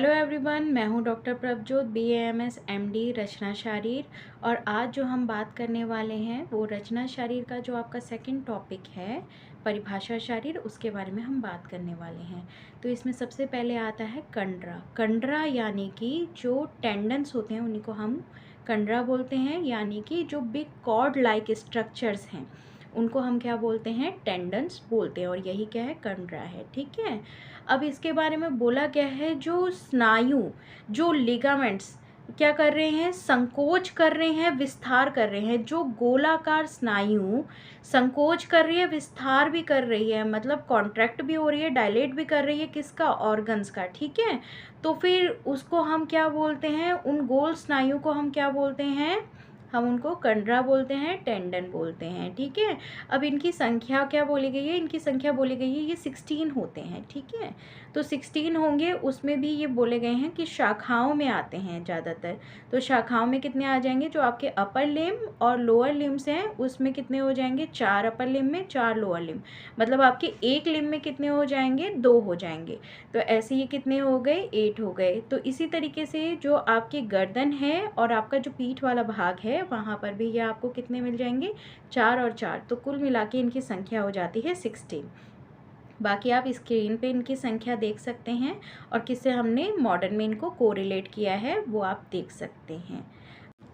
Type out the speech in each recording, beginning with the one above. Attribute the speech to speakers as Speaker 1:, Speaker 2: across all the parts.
Speaker 1: Hello everyone, मैं हूं doctor Prabhjot BAMS MD रचना शारीर। और आज जो हम बात करने वाले हैं वो रचना शारीर का जो आपका सेकंड टॉपिक है परिभाषा शारीर, उसके बारे में हम बात करने वाले हैं। तो इसमें सबसे पहले आता है कंडरा। कंडरा यानी कि जो टेंडन्स होते हैं उन्हीं को हम कंडरा बोलते हैं, यानी कि जो बिग कॉर्ड लाइक स्ट्रक्चर्स हैं उनको हम क्या बोलते हैं, टेंडन्स बोलते हैं। और यही क्या है, कंडरा है। ठीक है, अब इसके बारे में बोला गया है जो स्नायु, जो लिगामेंट्स क्या कर रहे हैं, संकोच कर रहे हैं, विस्तार कर रहे हैं। जो गोलाकार स्नायु संकोच कर रही है, विस्तार भी कर रही है, मतलब कॉन्ट्रैक्ट भी हो रही है, डायलेट भी कर रही है, किसका, ऑर्गन्स का। ठीक है, तो फिर उसको हम क्या बोलते हैं, उन गोल स्नायु को हम क्या बोलते हैं, हम उनको कंडरा बोलते हैं, टेंडन बोलते हैं। ठीक है, अब इनकी संख्या क्या बोली गई है, इनकी संख्या बोली गई है ये 16 होते हैं। ठीक है, तो 16 होंगे, उसमें भी ये बोले गए हैं कि शाखाओं में आते हैं ज़्यादातर। तो शाखाओं में कितने आ जाएंगे, जो आपके अपर लिम्ब और लोअर लिम्स हैं उसमें कितने हो जाएंगे, 4 अपर लिम्ब में, 4 लोअर लिम्ब, मतलब आपके एक लिम्ब में कितने हो जाएंगे, 2 हो जाएंगे। तो ऐसे ये कितने हो गए, 8 हो गए। तो इसी तरीके से जो आपकी गर्दन है और आपका जो पीठ वाला भाग है वहाँ पर भी ये आपको कितने मिल जाएंगे, 4 और 4, तो कुल मिला के इनकी संख्या हो जाती है 16। बाकी आप स्क्रीन पे इनकी संख्या देख सकते हैं और किससे हमने मॉडर्न में इनको कोरिलेट किया है वो आप देख सकते हैं।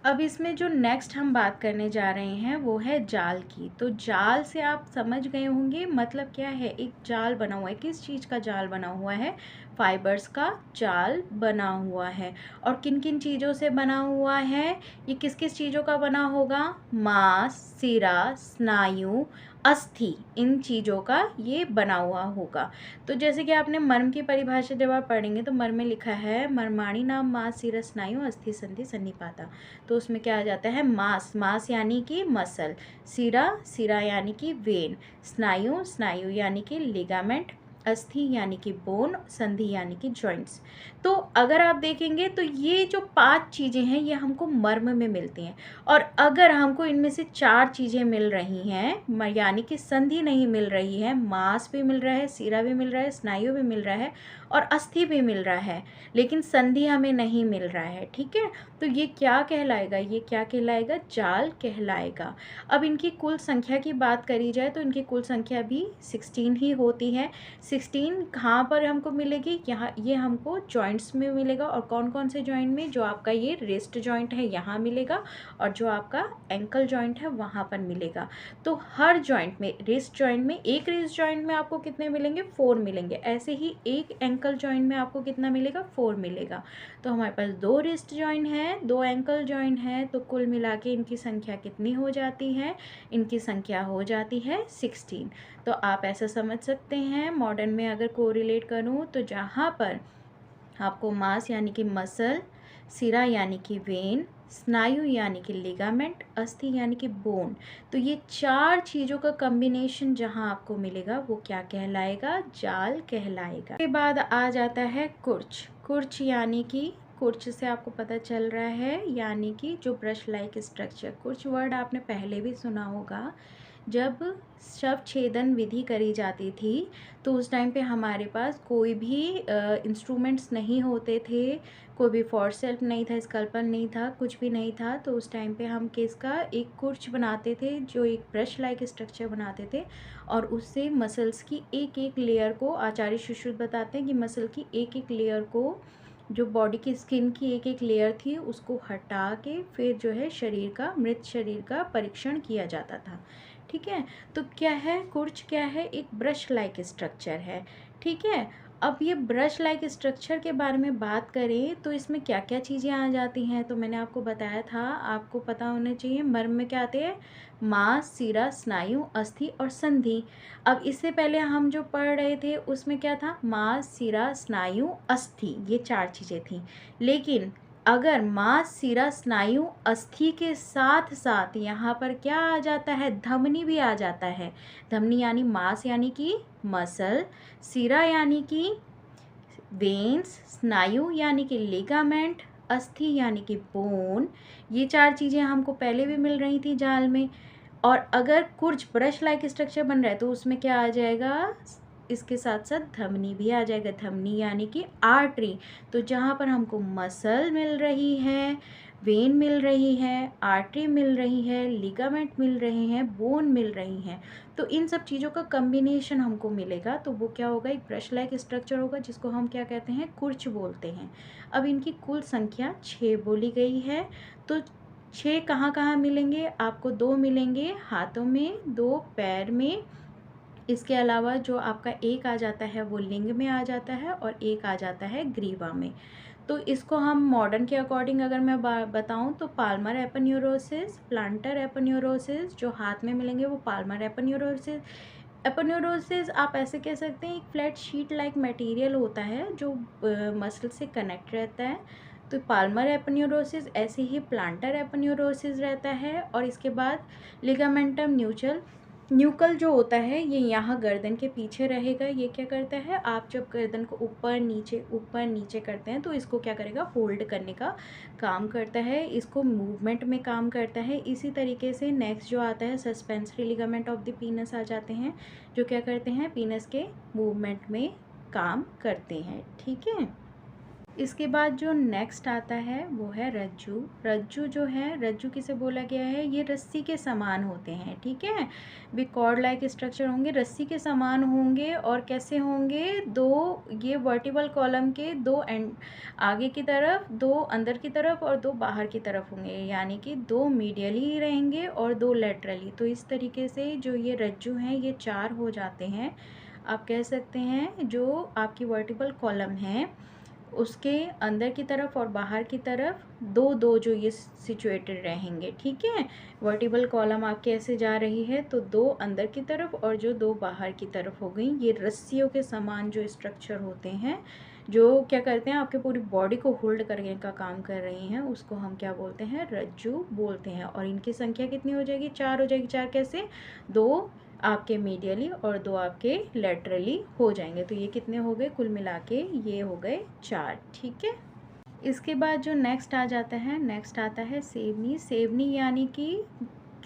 Speaker 1: अब इसमें जो नेक्स्ट हम बात करने जा रहे हैं वो है जाल की। तो जाल से आप समझ गए होंगे मतलब क्या है, एक जाल बना हुआ है। किस चीज़ का जाल बना हुआ है, फाइबर्स का जाल बना हुआ है। और किन किन चीज़ों से बना हुआ है, ये किस किस चीज़ों का बना होगा, मांस, सिरा, स्नायु, अस्थि, इन चीज़ों का ये बना हुआ होगा। तो जैसे कि आपने मर्म की परिभाषा जब आप पढ़ेंगे तो मर्म में लिखा है मर्माणी नाम मांस सिरा स्नायु अस्थि संधि सन्निपाता। तो उसमें क्या आ जाता है, मांस, मांस यानी कि मसल, सिरा, सिरा यानी कि वेन, स्नायु, स्नायु यानी कि लिगामेंट, अस्थि यानी कि बोन, संधि यानी कि जॉइंट्स। तो अगर आप देखेंगे तो ये जो 5 चीज़ें हैं ये हमको मर्म में मिलती हैं। और अगर हमको इनमें से 4 चीज़ें मिल रही हैं, यानी कि संधि नहीं मिल रही है, मांस भी मिल रहा है, सिरा भी मिल रहा है, स्नायु भी मिल रहा है और अस्थि भी मिल रहा है, लेकिन संधि हमें नहीं मिल रहा है। ठीक है, तो ये क्या कहलाएगा, ये क्या कहलाएगा, जाल कहलाएगा। अब इनकी कुल संख्या की बात करी जाए तो इनकी कुल संख्या भी 16 ही होती है। 16 कहाँ पर हमको मिलेगी, यहाँ ये हमको जॉइंट्स में मिलेगा। और कौन कौन से जॉइंट में, जो आपका ये रिस्ट जॉइंट है यहाँ मिलेगा और जो आपका एंकल जॉइंट है वहाँ पर मिलेगा। तो हर जॉइंट में, रिस्ट जॉइंट में, एक रिस्ट जॉइंट में आपको कितने मिलेंगे, 4 मिलेंगे। ऐसे ही एक एंकल जॉइंट में आपको कितना मिलेगा, 4 मिलेगा। तो हमारे पास 2 रिस्ट जॉइंट हैं, 2 एंकल जॉइंट हैं, तो कुल मिला के इनकी संख्या कितनी हो जाती है, इनकी संख्या हो जाती है 16। तो आप ऐसा समझ सकते हैं, मॉडर्न में अगर कोरिलेट करूँ तो जहाँ पर आपको मांस यानी कि मसल, सिरा यानी कि वेन, स्नायु यानी कि लिगामेंट, अस्थि यानी कि बोन, तो ये 4 चीज़ों का कॉम्बिनेशन जहाँ आपको मिलेगा वो क्या कहलाएगा, जाल कहलाएगा। उसके बाद आ जाता है कुर्च। कुर्च यानी कि, कुर्च से आपको पता चल रहा है यानी कि जो ब्रश लाइक स्ट्रक्चर। कुर्च वर्ड आपने पहले भी सुना होगा, जब शव छेदन विधि करी जाती थी तो उस टाइम पे हमारे पास कोई भी इंस्ट्रूमेंट्स नहीं होते थे, कोई भी फॉरसेप्स नहीं था, स्कल्पल नहीं था, कुछ भी नहीं था। तो उस टाइम पे हम किसका, एक कुर्च बनाते थे, जो एक ब्रश लाइक स्ट्रक्चर बनाते थे और उससे मसल्स की एक एक लेयर को, आचार्य सुश्रुत बताते हैं कि मसल की एक एक लेयर को, जो बॉडी की स्किन की एक एक लेयर थी उसको हटा के फिर जो है शरीर का, मृत शरीर का परीक्षण किया जाता था। ठीक है, तो क्या है, कुर्च क्या है, एक ब्रश लाइक स्ट्रक्चर है। ठीक है, अब ये ब्रश लाइक स्ट्रक्चर के बारे में बात करें तो इसमें क्या क्या चीज़ें आ जाती हैं, तो मैंने आपको बताया था, आपको पता होना चाहिए मर्म में क्या आते हैं, मांस, सिरा, स्नायु, अस्थि और संधि। अब इससे पहले हम जो पढ़ रहे थे उसमें क्या था, मांस, सिरा, स्नायु, अस्थि, ये 4 चीज़ें थी। लेकिन अगर मांस, सिरा, स्नायु, अस्थि के साथ साथ यहाँ पर क्या आ जाता है, धमनी भी आ जाता है। धमनी यानी मांस यानी कि मसल, सिरा यानी कि वेन्स, स्नायु यानी कि लिगामेंट, अस्थि यानी कि बोन, ये 4 चीज़ें हमको पहले भी मिल रही थी जाल में। और अगर कुर्च ब्रश लाइक स्ट्रक्चर बन रहा है तो उसमें क्या आ जाएगा, इसके साथ साथ धमनी भी आ जाएगा। धमनी यानी कि आर्टरी, तो जहाँ पर हमको मसल मिल रही है, वेन मिल रही है, आर्टरी मिल रही है, लिगामेंट मिल रहे हैं, बोन मिल रही हैं, तो इन सब चीज़ों का कम्बिनेशन हमको मिलेगा, तो वो क्या होगा, एक ब्रश लाइक स्ट्रक्चर होगा जिसको हम क्या कहते हैं, कुर्च बोलते हैं। अब इनकी कुल संख्या 6 बोली गई है। तो 6 कहाँ कहाँ मिलेंगे आपको? 2 मिलेंगे हाथों में, 2 पैर में, इसके अलावा जो आपका एक आ जाता है वो लिंग में आ जाता है और एक आ जाता है ग्रीवा में। तो इसको हम मॉडर्न के अकॉर्डिंग अगर मैं बताऊं तो पाल्मर एपोन्यूरोसिस, प्लांटर एपोन्यूरोसिस, जो हाथ में मिलेंगे वो पाल्मर एपोन्यूरोसिस। एपोन्यूरोसिस आप ऐसे कह सकते हैं, एक फ्लैट शीट लाइक मटेरियल होता है जो मसल से कनेक्ट रहता है। तो पाल्मर एपोन्यूरोसिस, ऐसे ही प्लांटर एपोन्यूरोसिस रहता है। और इसके बाद लिगामेंटम न्यूकल जो होता है ये यहाँ गर्दन के पीछे रहेगा। ये क्या करता है, आप जब गर्दन को ऊपर नीचे करते हैं तो इसको क्या करेगा, होल्ड करने का काम करता है, इसको मूवमेंट में काम करता है। इसी तरीके से नेक्स्ट जो आता है suspensory ligament of the penis आ जाते हैं, जो क्या करते हैं, पीनस के मूवमेंट में काम करते हैं। ठीक है। इसके बाद जो नेक्स्ट आता है वो है रज्जू। रज्जू जो है, रज्जू किसे बोला गया है, ये रस्सी के समान होते हैं। ठीक है, भी कॉर्ड लाइक स्ट्रक्चर होंगे, रस्सी के समान होंगे। और कैसे होंगे, दो ये वर्टिबल कॉलम के दो एंड आगे की तरफ, दो अंदर की तरफ और दो बाहर की तरफ होंगे, यानी कि दो मीडियली रहेंगे और दो लेटरली। तो इस तरीके से जो ये रज्जू हैं ये 4 हो जाते हैं। आप कह सकते हैं जो आपकी वर्टिबल कॉलम है उसके अंदर की तरफ और बाहर की तरफ दो दो जो ये सिचुएटेड रहेंगे। ठीक है, वर्टिबल कॉलम आपके ऐसे जा रही है तो 2 अंदर की तरफ और जो 2 बाहर की तरफ हो गई। ये रस्सियों के समान जो स्ट्रक्चर होते हैं जो क्या करते हैं, आपके पूरी बॉडी को होल्ड करने का काम कर रही हैं, उसको हम क्या बोलते हैं, रज्जू बोलते हैं। और इनकी संख्या कितनी हो जाएगी, 4 हो जाएगी। 4 कैसे, 2 आपके मीडियली और 2 आपके लेटरली हो जाएंगे। तो ये कितने हो गए, कुल मिला के ये हो गए 4। ठीक है। इसके बाद जो नेक्स्ट आ जाता है, नेक्स्ट आता है सेवनी। सेवनी यानी कि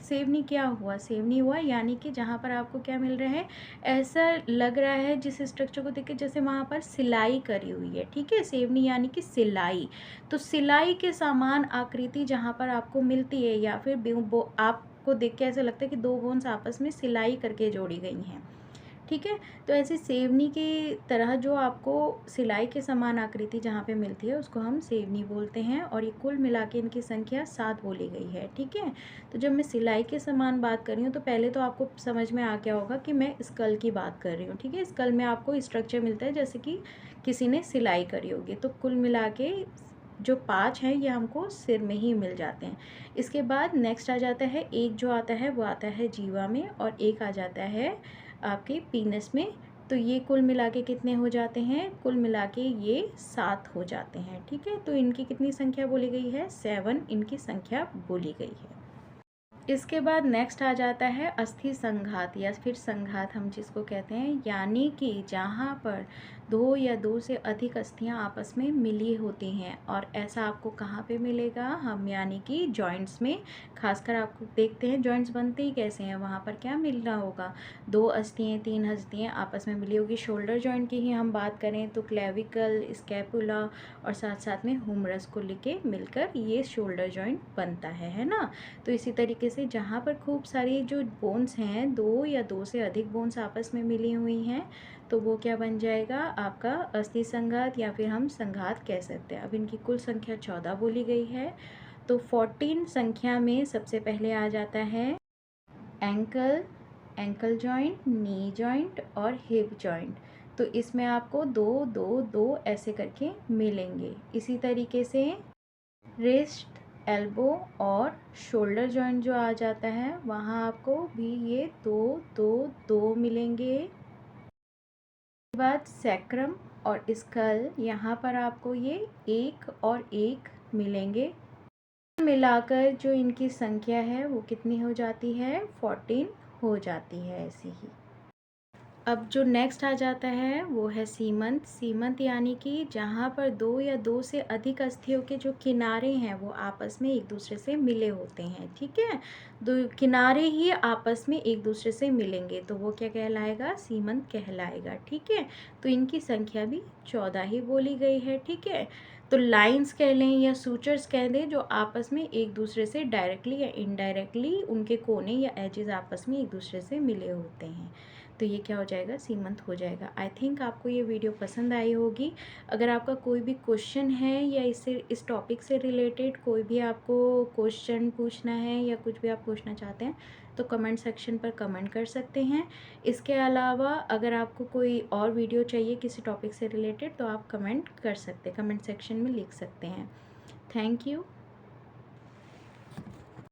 Speaker 1: सेवनी क्या हुआ, सेवनी हुआ यानी कि जहाँ पर आपको क्या मिल रहा है, ऐसा लग रहा है जिस स्ट्रक्चर को देख के जैसे वहाँ पर सिलाई करी हुई है। ठीक है, सेवनी यानी कि सिलाई। तो सिलाई के समान आकृति जहाँ पर आपको मिलती है, या फिर आपको देख के ऐसा लगता है कि 2 बोन्स आपस में सिलाई करके जोड़ी गई हैं। ठीक है, तो ऐसी सेवनी की तरह जो आपको सिलाई के समान आकृति जहाँ पे मिलती है उसको हम सेवनी बोलते हैं। और ये कुल मिला के इनकी संख्या 7 बोली गई है। ठीक है, तो जब मैं सिलाई के समान बात कर रही हूँ तो पहले तो आपको समझ में आ गया होगा कि मैं स्कल की बात कर रही हूँ। ठीक है, स्कल में आपको स्ट्रक्चर मिलता है जैसे कि किसी ने सिलाई करी होगी। तो कुल मिला के जो 5 हैं ये हमको सिर में ही मिल जाते हैं। इसके बाद नेक्स्ट आ जाता है, एक जो आता है वो आता है जीवा में और एक आ जाता है आपके पीनस में। तो ये कुल मिला के कितने हो जाते हैं, कुल मिला के ये 7 हो जाते हैं। ठीक है, तो इनकी कितनी संख्या बोली गई है, 7 इनकी संख्या बोली गई है। इसके बाद नेक्स्ट आ जाता है अस्थि संघात या फिर संघात हम जिसको कहते हैं, यानी कि जहाँ पर 2 या 2 से अधिक अस्थियाँ आपस में मिली होती हैं। और ऐसा आपको कहाँ पे मिलेगा, हम यानी कि जॉइंट्स में। खासकर आपको देखते हैं जॉइंट्स बनते ही कैसे हैं, वहाँ पर क्या मिलना होगा, 2 अस्थियाँ 3 अस्थियाँ आपस में मिली होगी। शोल्डर जॉइंट की ही हम बात करें तो क्लेविकल, स्कैपुला और साथ साथ में हुमरस को लेके मिलकर ये शोल्डर जॉइंट बनता है ना। तो इसी तरीके से जहाँ पर खूब सारी जो बोन्स हैं, 2 या 2 से अधिक बोन्स आपस में मिली हुई हैं, तो वो क्या बन जाएगा, आपका अस्थि संघात या फिर हम संघात कह सकते हैं। अब इनकी कुल संख्या 14 बोली गई है। तो 14 संख्या में सबसे पहले आ जाता है एंकल जॉइंट, नी जॉइंट और हिप जॉइंट। तो इसमें आपको 2 2 2 ऐसे करके मिलेंगे। इसी तरीके से रिस्ट, एल्बो और शोल्डर जॉइंट जो आ जाता है वहाँ आपको भी ये 2 2 2 मिलेंगे। उसके बाद सैक्रम और स्कल, यहाँ पर आपको ये 1 और 1 मिलेंगे। मिलाकर जो इनकी संख्या है वो कितनी हो जाती है, 14 हो जाती है ऐसे ही। अब जो नेक्स्ट आ जाता है वो है सीमंत। सीमंत यानी कि जहाँ पर दो या दो से अधिक अस्थियों के जो किनारे हैं वो आपस में एक दूसरे से मिले होते हैं, ठीक है। दो किनारे ही आपस में एक दूसरे से मिलेंगे तो वो क्या कहलाएगा, सीमंत कहलाएगा, ठीक है। तो इनकी संख्या भी 14 ही बोली गई है, ठीक है। तो लाइंस कह लें या सूचर्स कह दें जो आपस में एक दूसरे से डायरेक्टली या इनडायरेक्टली उनके कोने या एजेस आपस में एक दूसरे से मिले होते हैं, तो ये क्या हो जाएगा, सीमंत हो जाएगा। आई थिंक आपको ये वीडियो पसंद आई होगी। अगर आपका कोई भी क्वेश्चन है या इस टॉपिक से रिलेटेड कोई भी आपको क्वेश्चन पूछना है या कुछ भी आप पूछना चाहते हैं तो कमेंट सेक्शन पर कमेंट कर सकते हैं। इसके अलावा अगर आपको कोई और वीडियो चाहिए किसी टॉपिक से रिलेटेड तो आप कमेंट कर सकते हैं, कमेंट सेक्शन में लिख सकते हैं। Thank you.